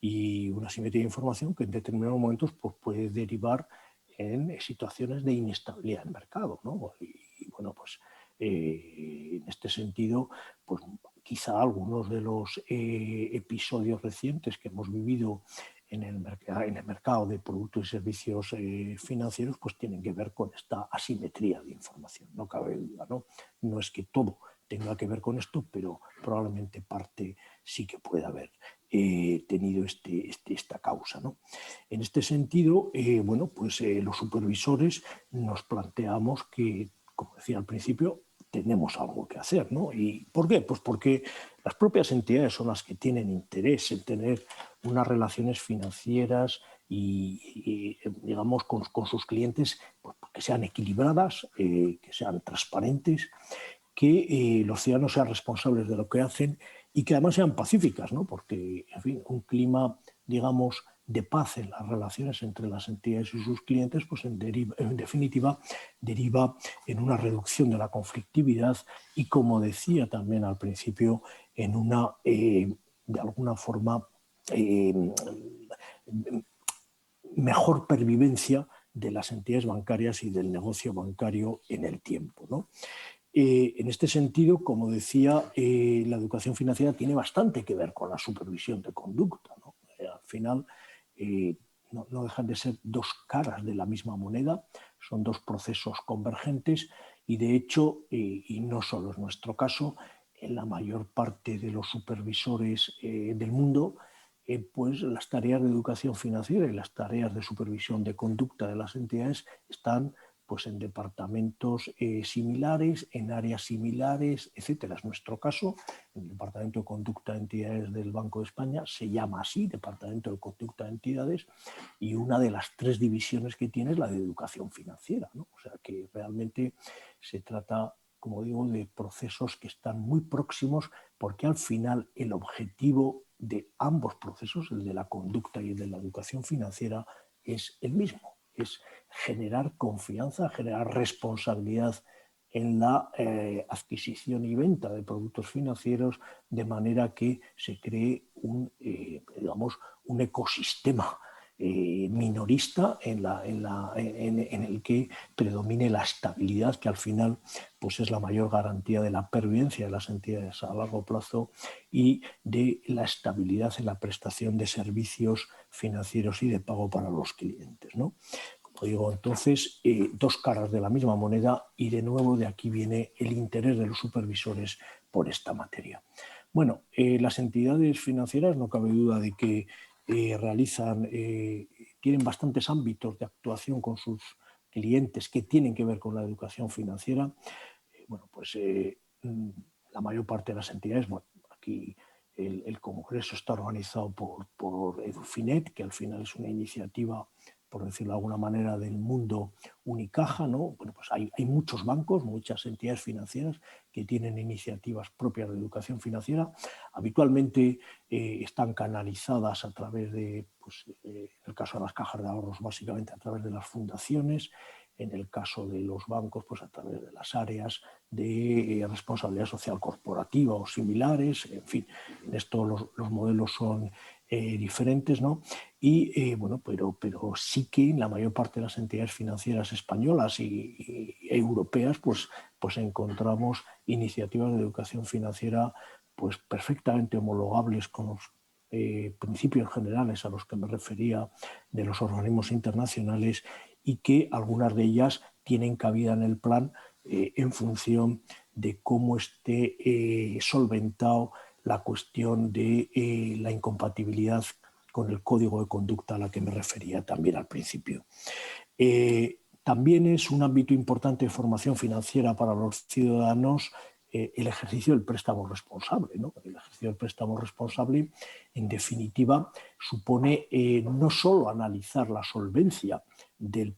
y una asimetría de información que en determinados momentos pues, puede derivar en situaciones de inestabilidad del mercado, ¿no? Y bueno, pues en este sentido, pues quizá algunos de los episodios recientes que hemos vivido en el mercado de productos y servicios financieros, pues tienen que ver con esta asimetría de información, no cabe duda, ¿no? No es que todo tenga que ver con esto, pero probablemente parte sí que puede haber tenido esta causa, ¿no? En este sentido, bueno, pues los supervisores nos planteamos que, como decía al principio, tenemos algo que hacer, ¿no? ¿Y por qué? Pues porque las propias entidades son las que tienen interés en tener unas relaciones financieras y digamos, con sus clientes, pues, que sean equilibradas, que sean transparentes, que los ciudadanos sean responsables de lo que hacen y que además sean pacíficas, ¿no? Porque, en fin, un clima, digamos, de paz en las relaciones entre las entidades y sus clientes, pues en definitiva deriva en una reducción de la conflictividad y, como decía también al principio, en una, de alguna forma, mejor pervivencia de las entidades bancarias y del negocio bancario en el tiempo, ¿no? En este sentido, como decía, la educación financiera tiene bastante que ver con la supervisión de conducta, ¿no? Al final, no dejan de ser dos caras de la misma moneda, son dos procesos convergentes y, de hecho, y no solo es nuestro caso, en la mayor parte de los supervisores del mundo, pues las tareas de educación financiera y las tareas de supervisión de conducta de las entidades están pues en departamentos similares, en áreas similares, etcétera. Es nuestro caso, el Departamento de Conducta de Entidades del Banco de España se llama así, Departamento de Conducta de Entidades, y una de las tres divisiones que tiene es la de educación financiera, ¿no? O sea que realmente se trata, como digo, de procesos que están muy próximos, porque al final el objetivo de ambos procesos, el de la conducta y el de la educación financiera, es el mismo, es generar confianza, generar responsabilidad en la adquisición y venta de productos financieros, de manera que se cree digamos, un ecosistema minorista en el que predomine la estabilidad, que al final pues es la mayor garantía de la pervivencia de las entidades a largo plazo y de la estabilidad en la prestación de servicios financieros y de pago para los clientes, ¿no? Como digo, entonces, dos caras de la misma moneda, y de nuevo de aquí viene el interés de los supervisores por esta materia. Bueno, las entidades financieras, no cabe duda de que tienen bastantes ámbitos de actuación con sus clientes que tienen que ver con la educación financiera. Bueno, pues la mayor parte de las entidades, bueno, aquí el congreso está organizado por Edufinet, que al final es una iniciativa, por decirlo de alguna manera, del mundo Unicaja, ¿no? Bueno, pues hay muchos bancos, muchas entidades financieras que tienen iniciativas propias de educación financiera. Habitualmente están canalizadas a través de, pues, en el caso de las cajas de ahorros, básicamente a través de las fundaciones. En el caso de los bancos, pues a través de las áreas de responsabilidad social corporativa o similares. En fin, en esto los modelos son diferentes, ¿no? Y bueno, pero sí que en la mayor parte de las entidades financieras españolas y europeas, pues encontramos iniciativas de educación financiera pues perfectamente homologables con los principios generales a los que me refería de los organismos internacionales, y que algunas de ellas tienen cabida en el plan en función de cómo esté solventado la cuestión de la incompatibilidad con el código de conducta a la que me refería también al principio. También es un ámbito importante de formación financiera para los ciudadanos el ejercicio del préstamo responsable, ¿no? El ejercicio del préstamo responsable, en definitiva, supone no solo analizar la solvencia del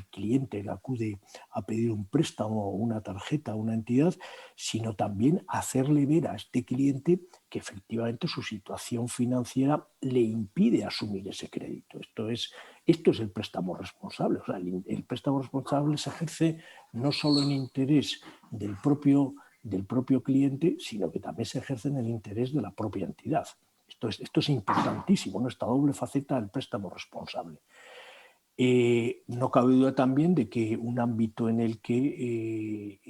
cliente que acude a pedir un préstamo o una tarjeta a una entidad, sino también hacerle ver a este cliente que efectivamente su situación financiera le impide asumir ese crédito. Esto es el préstamo responsable. O sea, el préstamo responsable se ejerce no solo en interés del propio cliente, sino que también se ejerce en el interés de la propia entidad. Esto es importantísimo, ¿no? Esta doble faceta del préstamo responsable. No cabe duda también de que un ámbito en el que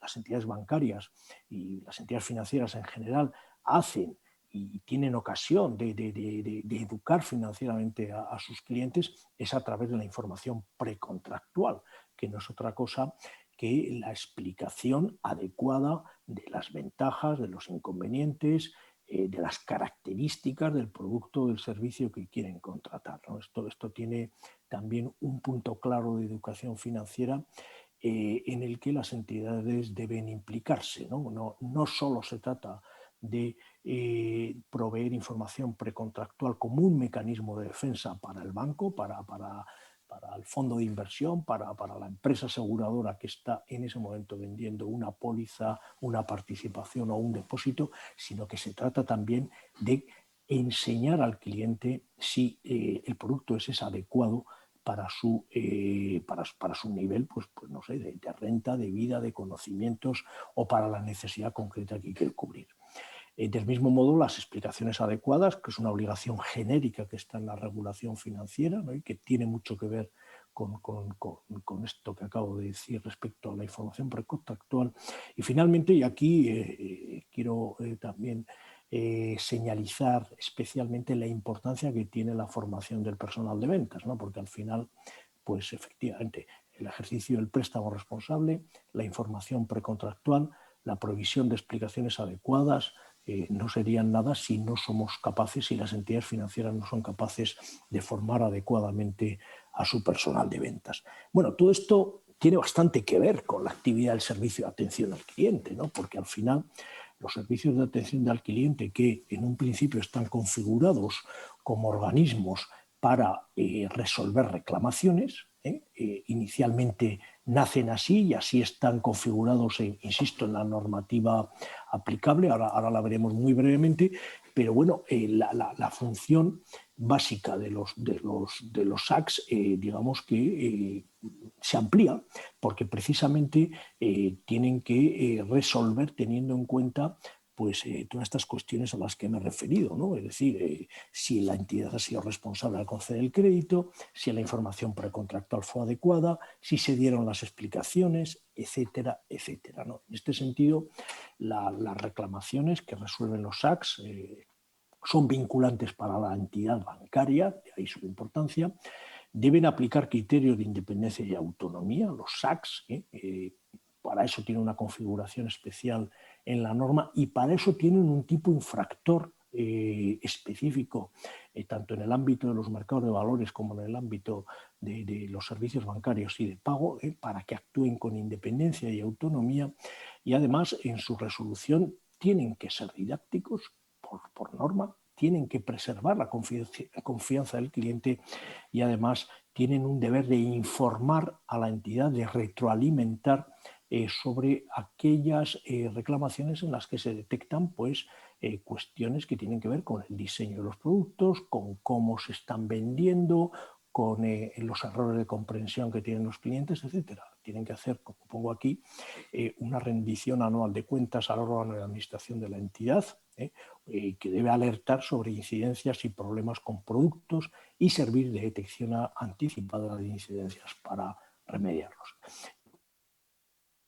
las entidades bancarias y las entidades financieras en general hacen y tienen ocasión de educar financieramente a sus clientes es a través de la información precontractual, que no es otra cosa que la explicación adecuada de las ventajas, de los inconvenientes, de las características del producto o del servicio que quieren contratar, ¿no? Esto tiene también un punto claro de educación financiera en el que las entidades deben implicarse, ¿no? No solo se trata de proveer información precontractual como un mecanismo de defensa para el banco, para el fondo de inversión, para la empresa aseguradora que está en ese momento vendiendo una póliza, una participación o un depósito, sino que se trata también de enseñar al cliente si el producto es adecuado para su nivel, pues no sé, de renta, de vida, de conocimientos o para la necesidad concreta que quiere cubrir. Del mismo modo, las explicaciones adecuadas, que es una obligación genérica que está en la regulación financiera, ¿no? Y que tiene mucho que ver con esto que acabo de decir respecto a la información precontractual. Y finalmente, y aquí quiero también señalizar especialmente la importancia que tiene la formación del personal de ventas, ¿no? Porque al final, pues efectivamente, el ejercicio del préstamo responsable, la información precontractual, la provisión de explicaciones adecuadas, no serían nada si no somos capaces, si las entidades financieras no son capaces de formar adecuadamente a su personal de ventas. Bueno, todo esto tiene bastante que ver con la actividad del servicio de atención al cliente, ¿no? Porque al final los servicios de atención al cliente, que en un principio están configurados como organismos para resolver reclamaciones, inicialmente nacen así y así están configurados, insisto, en la normativa aplicable, ahora la veremos muy brevemente, pero bueno, la función básica de los SACs, digamos que se amplía, porque precisamente tienen que resolver teniendo en cuenta pues todas estas cuestiones a las que me he referido, ¿no? Es decir, si la entidad ha sido responsable al conceder el crédito, si la información precontractual fue adecuada, si se dieron las explicaciones, etcétera, etcétera, ¿no? En este sentido, las reclamaciones que resuelven los SACs son vinculantes para la entidad bancaria, de ahí su importancia. Deben aplicar criterios de independencia y autonomía, los SACs, para eso tienen una configuración especial en la norma y para eso tienen un tipo infractor específico, tanto en el ámbito de los mercados de valores como en el ámbito de los servicios bancarios y de pago, para que actúen con independencia y autonomía, y además en su resolución tienen que ser didácticos por norma, tienen que preservar la confianza del cliente y además tienen un deber de informar a la entidad, de retroalimentar sobre aquellas reclamaciones en las que se detectan pues, cuestiones que tienen que ver con el diseño de los productos, con cómo se están vendiendo, con los errores de comprensión que tienen los clientes, etcétera. Tienen que hacer, como pongo aquí, una rendición anual de cuentas al órgano de administración de la entidad, que debe alertar sobre incidencias y problemas con productos y servir de detección anticipada de incidencias para remediarlos.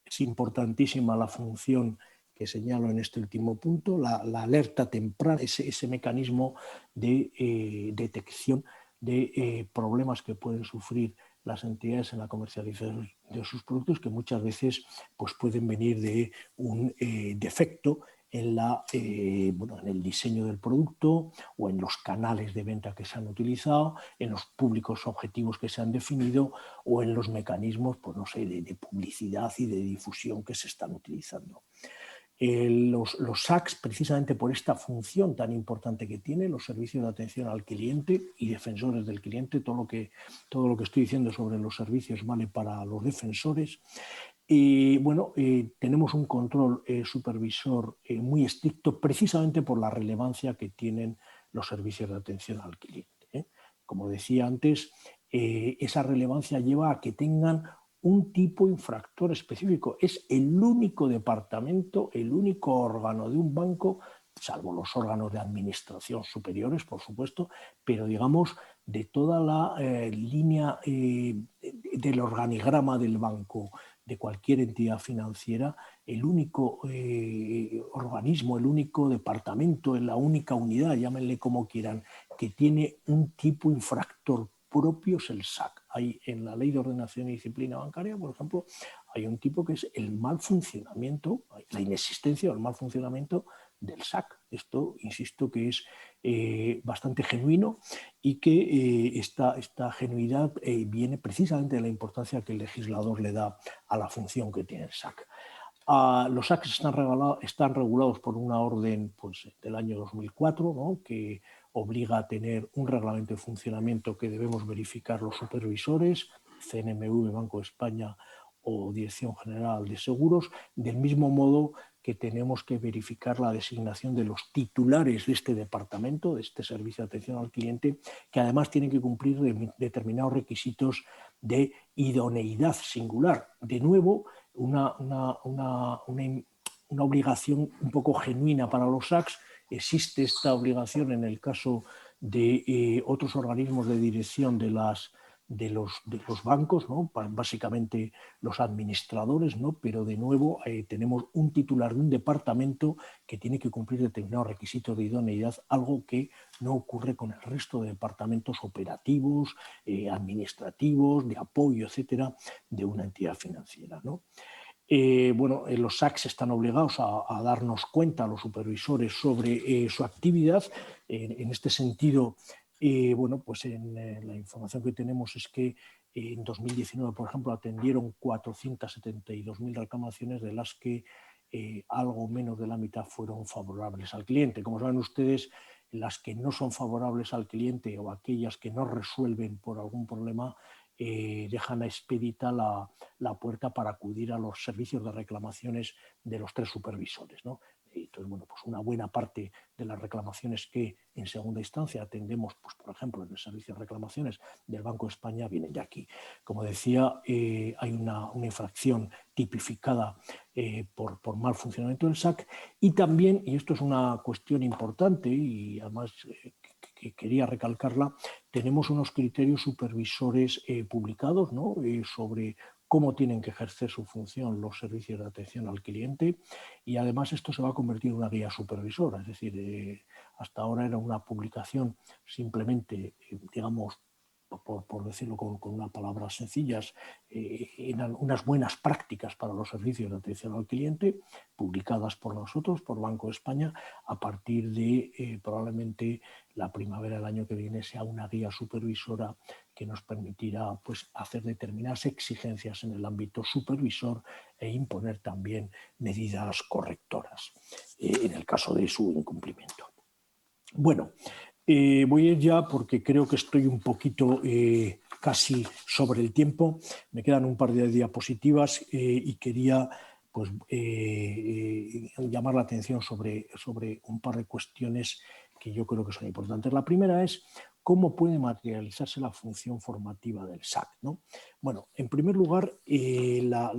Es importantísima la función que señalo en este último punto, la alerta temprana, ese mecanismo de detección de problemas que pueden sufrir las entidades en la comercialización de sus productos, que muchas veces pues, pueden venir de un defecto en el diseño del producto o en los canales de venta que se han utilizado, en los públicos objetivos que se han definido o en los mecanismos, pues no sé, de publicidad y de difusión que se están utilizando. Los SACs, precisamente por esta función tan importante que tienen, los servicios de atención al cliente y defensores del cliente, todo lo que estoy diciendo sobre los servicios vale para los defensores. Tenemos un control supervisor muy estricto precisamente por la relevancia que tienen los servicios de atención al cliente. Como decía antes, esa relevancia lleva a que tengan un tipo infractor específico. Es el único departamento, el único órgano de un banco, salvo los órganos de administración superiores, por supuesto, pero digamos de toda la línea del organigrama del banco, de cualquier entidad financiera, el único organismo, el único departamento, la única unidad, llámenle como quieran, que tiene un tipo infractor propio es el SAC. Hay en la Ley de Ordenación y Disciplina Bancaria, por ejemplo, hay un tipo que es el mal funcionamiento, la inexistencia o el mal funcionamiento del SAC. Esto, insisto, que es bastante genuino y que esta genuidad viene precisamente de la importancia que el legislador le da a la función que tiene el SAC. Los SAC están regulados por una orden pues, del año 2004, ¿no? Que obliga a tener un reglamento de funcionamiento que debemos verificar los supervisores, CNMV, Banco de España o Dirección General de Seguros, del mismo modo que tenemos que verificar la designación de los titulares de este departamento, de este servicio de atención al cliente, que además tienen que cumplir determinados requisitos de idoneidad singular. De nuevo, una obligación un poco genuina para los SACs. Existe esta obligación en el caso de otros organismos de dirección de las de los bancos, ¿no? Básicamente los administradores, ¿no? Pero de nuevo tenemos un titular de un departamento que tiene que cumplir determinados requisitos de idoneidad, algo que no ocurre con el resto de departamentos operativos, administrativos, de apoyo, etcétera, de una entidad financiera, ¿no? Los SACs están obligados a darnos cuenta a los supervisores sobre su actividad. En este sentido, la información que tenemos es que en 2019, por ejemplo, atendieron 472.000 reclamaciones, de las que algo menos de la mitad fueron favorables al cliente. Como saben ustedes, las que no son favorables al cliente o aquellas que no resuelven por algún problema dejan expedita la puerta para acudir a los servicios de reclamaciones de los 3 supervisores, ¿no? Entonces, pues una buena parte de las reclamaciones que en segunda instancia atendemos, pues, por ejemplo, en el servicio de reclamaciones del Banco de España, vienen de aquí. Como decía, hay una infracción tipificada por mal funcionamiento del SAC, y también, y esto es una cuestión importante y además que quería recalcarla, tenemos unos criterios supervisores publicados, ¿no? Sobre cómo tienen que ejercer su función los servicios de atención al cliente, y además esto se va a convertir en una guía supervisora. Es decir, hasta ahora era una publicación simplemente, digamos, por decirlo con unas palabras sencillas, eran unas buenas prácticas para los servicios de atención al cliente, publicadas por nosotros, por Banco de España. A partir de probablemente la primavera del año que viene sea una guía supervisora que nos permitirá, pues, hacer determinadas exigencias en el ámbito supervisor e imponer también medidas correctoras en el caso de su incumplimiento. Bueno, voy a ir ya porque creo que estoy un poquito casi sobre el tiempo. Me quedan un par de diapositivas y quería, pues, llamar la atención sobre un par de cuestiones que yo creo que son importantes. La primera es cómo puede materializarse la función formativa del SAC, ¿no? Bueno, en primer lugar, la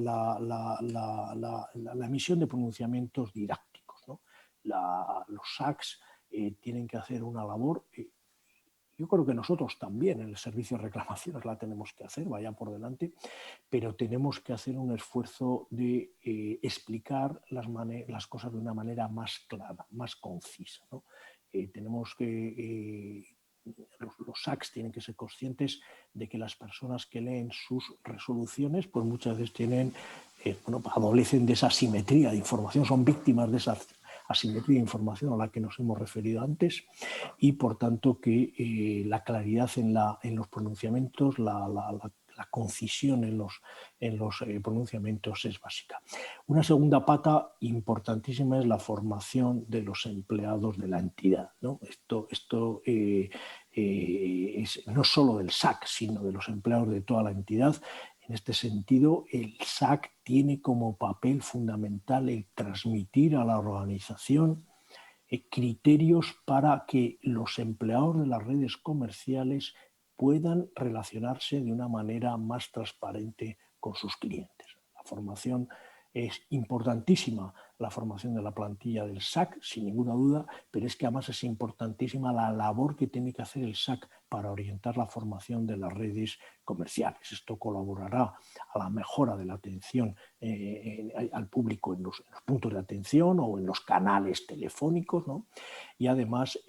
emisión de pronunciamientos didácticos, ¿no? Los SACs tienen que hacer una labor. Yo creo que nosotros también en el servicio de reclamaciones la tenemos que hacer, vaya por delante, pero tenemos que hacer un esfuerzo de explicar las cosas de una manera más clara, más concisa, ¿no? Tenemos que... los SACs tienen que ser conscientes de que las personas que leen sus resoluciones, pues muchas veces adolecen de esa asimetría de información, son víctimas de esa asimetría de información a la que nos hemos referido antes, y por tanto que la claridad en los pronunciamientos, la concisión en los pronunciamientos es básica. Una segunda pata importantísima es la formación de los empleados de la entidad, ¿no? Esto es no solo del SAC, sino de los empleados de toda la entidad. En este sentido, el SAC tiene como papel fundamental el transmitir a la organización criterios para que los empleados de las redes comerciales puedan relacionarse de una manera más transparente con sus clientes. La formación es importantísima, la formación de la plantilla del SAC, sin ninguna duda, pero es que además es importantísima la labor que tiene que hacer el SAC para orientar la formación de las redes comerciales. Esto colaborará a la mejora de la atención al público en los puntos de atención o en los canales telefónicos, ¿no? Y además,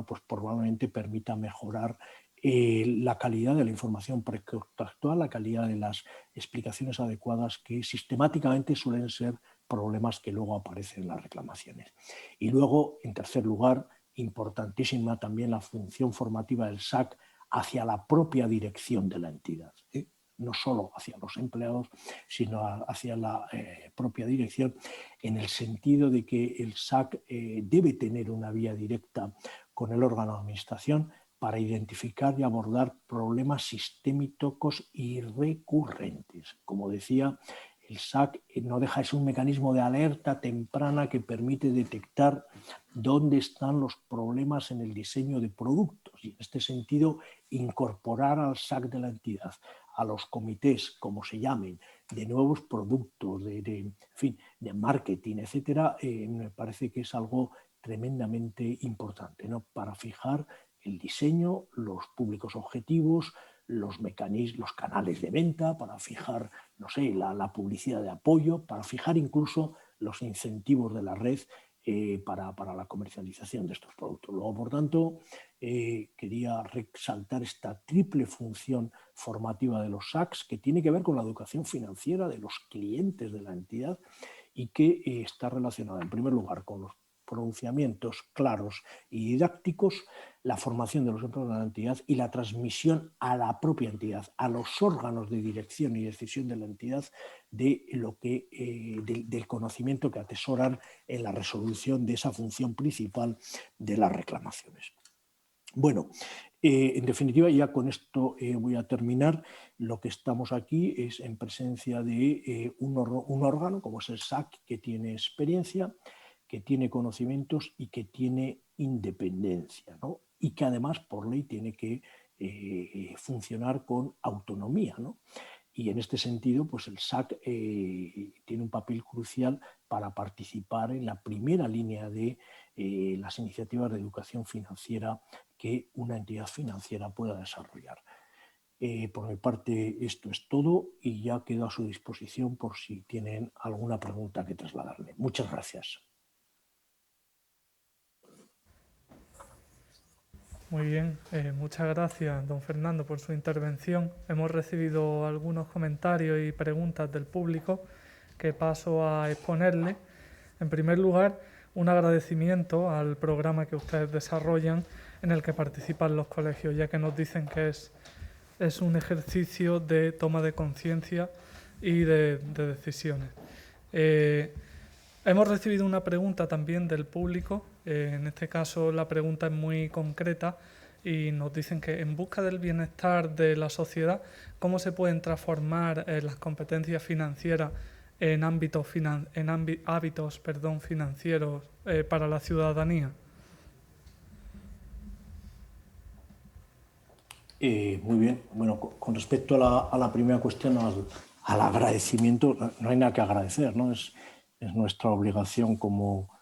pues probablemente permita mejorar la calidad de la información precontractual, la calidad de las explicaciones adecuadas, que sistemáticamente suelen ser problemas que luego aparecen en las reclamaciones. Y luego, en tercer lugar, importantísima también la función formativa del SAC hacia la propia dirección de la entidad, no solo hacia los empleados, sino hacia la propia dirección, en el sentido de que el SAC debe tener una vía directa con el órgano de administración para identificar y abordar problemas sistémicos y recurrentes. Como decía, el SAC no deja de ser un mecanismo de alerta temprana que permite detectar dónde están los problemas en el diseño de productos, y en este sentido incorporar al SAC de la entidad, a los comités, como se llamen, de nuevos productos, de marketing, etcétera, me parece que es algo tremendamente importante, ¿no? Para fijar el diseño, los públicos objetivos, los mecanismos, los canales de venta, para fijar, no sé, la publicidad de apoyo, para fijar incluso los incentivos de la red para la comercialización de estos productos. Luego, por tanto, quería resaltar esta triple función formativa de los SACs, que tiene que ver con la educación financiera de los clientes de la entidad y que está relacionada, en primer lugar, con los pronunciamientos claros y didácticos, la formación de los empleados de la entidad y la transmisión a la propia entidad, a los órganos de dirección y decisión de la entidad del conocimiento que atesoran en la resolución de esa función principal de las reclamaciones. Bueno, en definitiva, ya con esto voy a terminar. Lo que estamos aquí es en presencia de un órgano, como es el SAC, que tiene experiencia, que tiene conocimientos y que tiene independencia, ¿no? Y que además por ley tiene que funcionar con autonomía, ¿no? Y en este sentido, pues el SAC tiene un papel crucial para participar en la primera línea de las iniciativas de educación financiera que una entidad financiera pueda desarrollar. Por mi parte, esto es todo y ya quedo a su disposición por si tienen alguna pregunta que trasladarme. Muchas gracias. Muy bien, muchas gracias, don Fernando, por su intervención. Hemos recibido algunos comentarios y preguntas del público que paso a exponerle. En primer lugar, un agradecimiento al programa que ustedes desarrollan en el que participan los colegios, ya que nos dicen que es un ejercicio de toma de conciencia y de decisiones. Hemos recibido una pregunta también del público, en este caso la pregunta es muy concreta y nos dicen que en busca del bienestar de la sociedad, ¿cómo se pueden transformar las competencias financieras en hábitos financieros para la ciudadanía? Muy bien. Bueno, con respecto a la primera cuestión, al agradecimiento, no hay nada que agradecer, ¿no? Es nuestra obligación como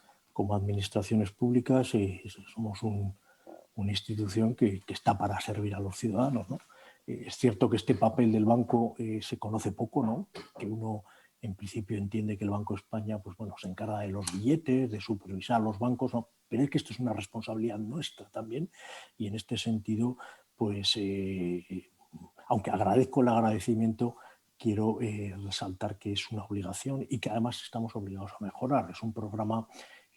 administraciones públicas y somos una institución que está para servir a los ciudadanos, ¿no? Es cierto que este papel del banco se conoce poco, ¿no? Que uno en principio entiende que el Banco de España, pues bueno, se encarga de los billetes, de supervisar los bancos, ¿no? Pero es que esto es una responsabilidad nuestra también y en este sentido, pues aunque agradezco el agradecimiento, quiero resaltar que es una obligación y que además estamos obligados a mejorar. Es un programa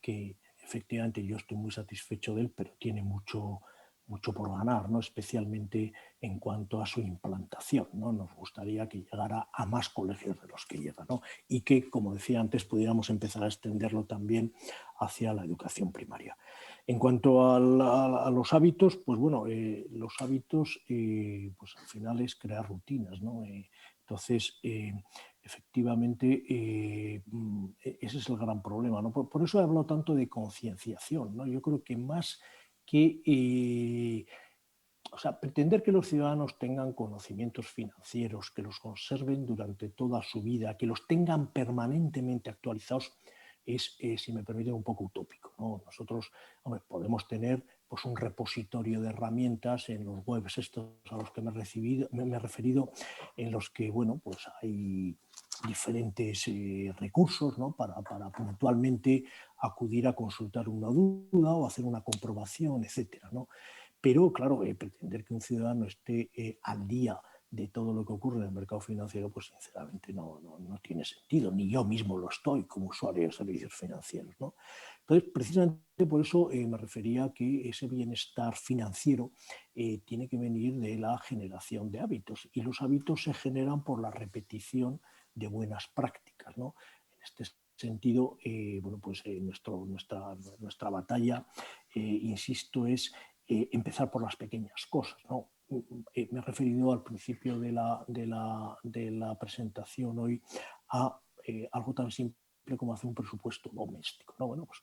que efectivamente yo estoy muy satisfecho de él, pero tiene mucho por ganar, ¿no? Especialmente en cuanto a su implantación, ¿no? Nos gustaría que llegara a más colegios de los que llega, ¿no? Y que, como decía antes, pudiéramos empezar a extenderlo también hacia la educación primaria. En cuanto a los hábitos, pues bueno, los hábitos pues al final es crear rutinas, ¿no? Entonces, efectivamente, ese es el gran problema, ¿no? Por eso he hablado tanto de concienciación, ¿no? Yo creo que más que pretender que los ciudadanos tengan conocimientos financieros, que los conserven durante toda su vida, que los tengan permanentemente actualizados, es, si me permiten, un poco utópico, ¿no? Nosotros podemos tener pues, un repositorio de herramientas en los webs estos a los que me he referido, en los que bueno, pues hay diferentes recursos, ¿no? para puntualmente acudir a consultar una duda o hacer una comprobación, etcétera, ¿no? Pero, claro, pretender que un ciudadano esté al día de todo lo que ocurre en el mercado financiero, pues sinceramente no tiene sentido. Ni yo mismo lo estoy como usuario de servicios financieros, ¿no? Entonces, precisamente por eso me refería a que ese bienestar financiero tiene que venir de la generación de hábitos. Y los hábitos se generan por la repetición de buenas prácticas, ¿no? En este sentido, bueno, pues nuestra batalla, insisto, es empezar por las pequeñas cosas, ¿no? Me he referido al principio de la presentación hoy a algo tan simple como hacer un presupuesto doméstico, ¿no? Bueno, pues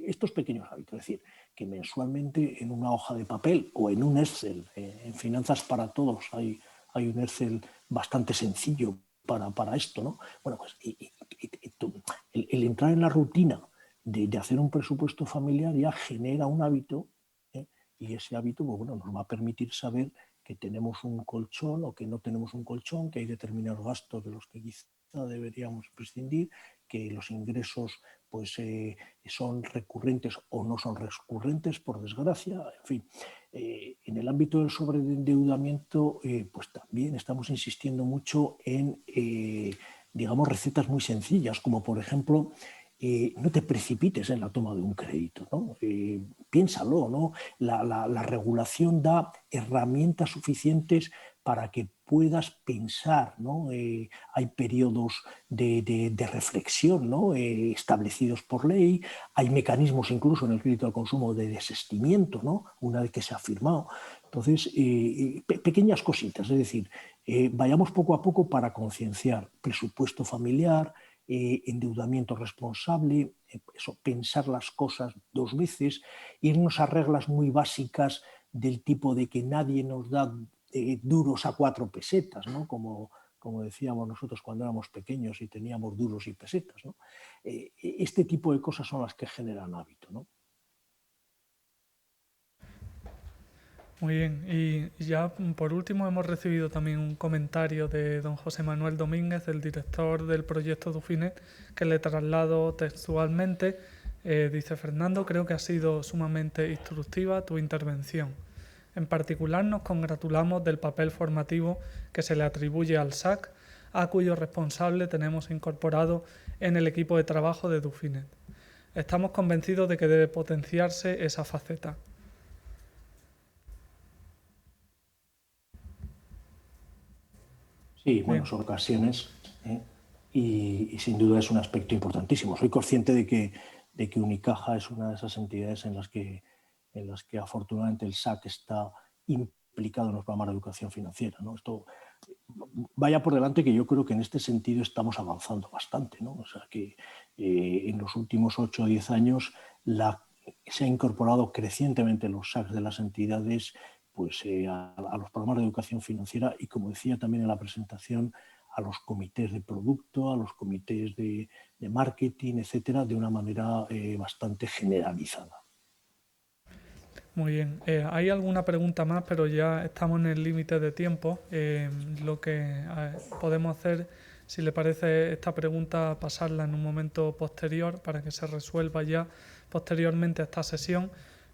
estos pequeños hábitos, es decir, que mensualmente en una hoja de papel o en un Excel, en Finanzas para Todos hay un Excel bastante sencillo para esto, ¿no? Bueno, pues el entrar en la rutina de hacer un presupuesto familiar ya genera un hábito, y ese hábito, pues bueno, nos va a permitir saber que tenemos un colchón o que no tenemos un colchón, que hay determinados gastos de los que quizá deberíamos prescindir, que los ingresos pues, son recurrentes o no son recurrentes, por desgracia, en fin. En el ámbito del sobreendeudamiento, pues también estamos insistiendo mucho en, digamos, recetas muy sencillas, como por ejemplo, no te precipites en la toma de un crédito, ¿no? Piénsalo, ¿no? La regulación da herramientas suficientes para que puedas pensar, ¿no? Hay periodos de reflexión, ¿no? Establecidos por ley, hay mecanismos incluso en el crédito al consumo de desistimiento, ¿no? Una vez que se ha firmado. Entonces, pequeñas cositas, es decir, vayamos poco a poco para concienciar presupuesto familiar, endeudamiento responsable, eso, pensar las cosas dos veces, irnos a reglas muy básicas del tipo de que nadie nos da duros a 4 pesetas, ¿no? Como decíamos nosotros cuando éramos pequeños y teníamos duros y pesetas, ¿no? Este tipo de cosas son las que generan hábito, ¿no? Muy bien, y ya por último hemos recibido también un comentario de don José Manuel Domínguez, el director del proyecto Dufinet, que le traslado textualmente. Dice: Fernando, creo que ha sido sumamente instructiva tu intervención. En particular nos congratulamos del papel formativo que se le atribuye al SAC, a cuyo responsable tenemos incorporado en el equipo de trabajo de Dufinet. Estamos convencidos de que debe potenciarse esa faceta. Sí, bueno, Bien. son ocasiones, y sin duda es un aspecto importantísimo. Soy consciente de que Unicaja es una de esas entidades en las que afortunadamente el SAC está implicado en los programas de educación financiera, ¿no? Esto vaya por delante que yo creo que en este sentido estamos avanzando bastante, ¿no? O sea que en los últimos 8 o 10 años se ha incorporado crecientemente los SACs de las entidades pues, a los programas de educación financiera y, como decía también en la presentación, a los comités de producto, a los comités de marketing, etcétera, de una manera bastante generalizada. Muy bien. Hay alguna pregunta más, pero ya estamos en el límite de tiempo. Lo que podemos hacer, si le parece esta pregunta, pasarla en un momento posterior para que se resuelva ya posteriormente a esta sesión,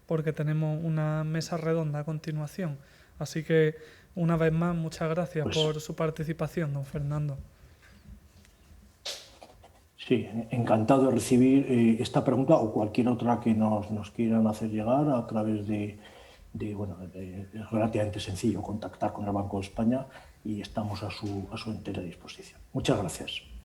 porque tenemos una mesa redonda a continuación. Así que, una vez más, muchas gracias Pues por su participación, don Fernando. sí, encantado de recibir esta pregunta o cualquier otra que nos quieran hacer llegar a través bueno, es relativamente sencillo contactar con el Banco de España y estamos a su entera disposición. Muchas gracias.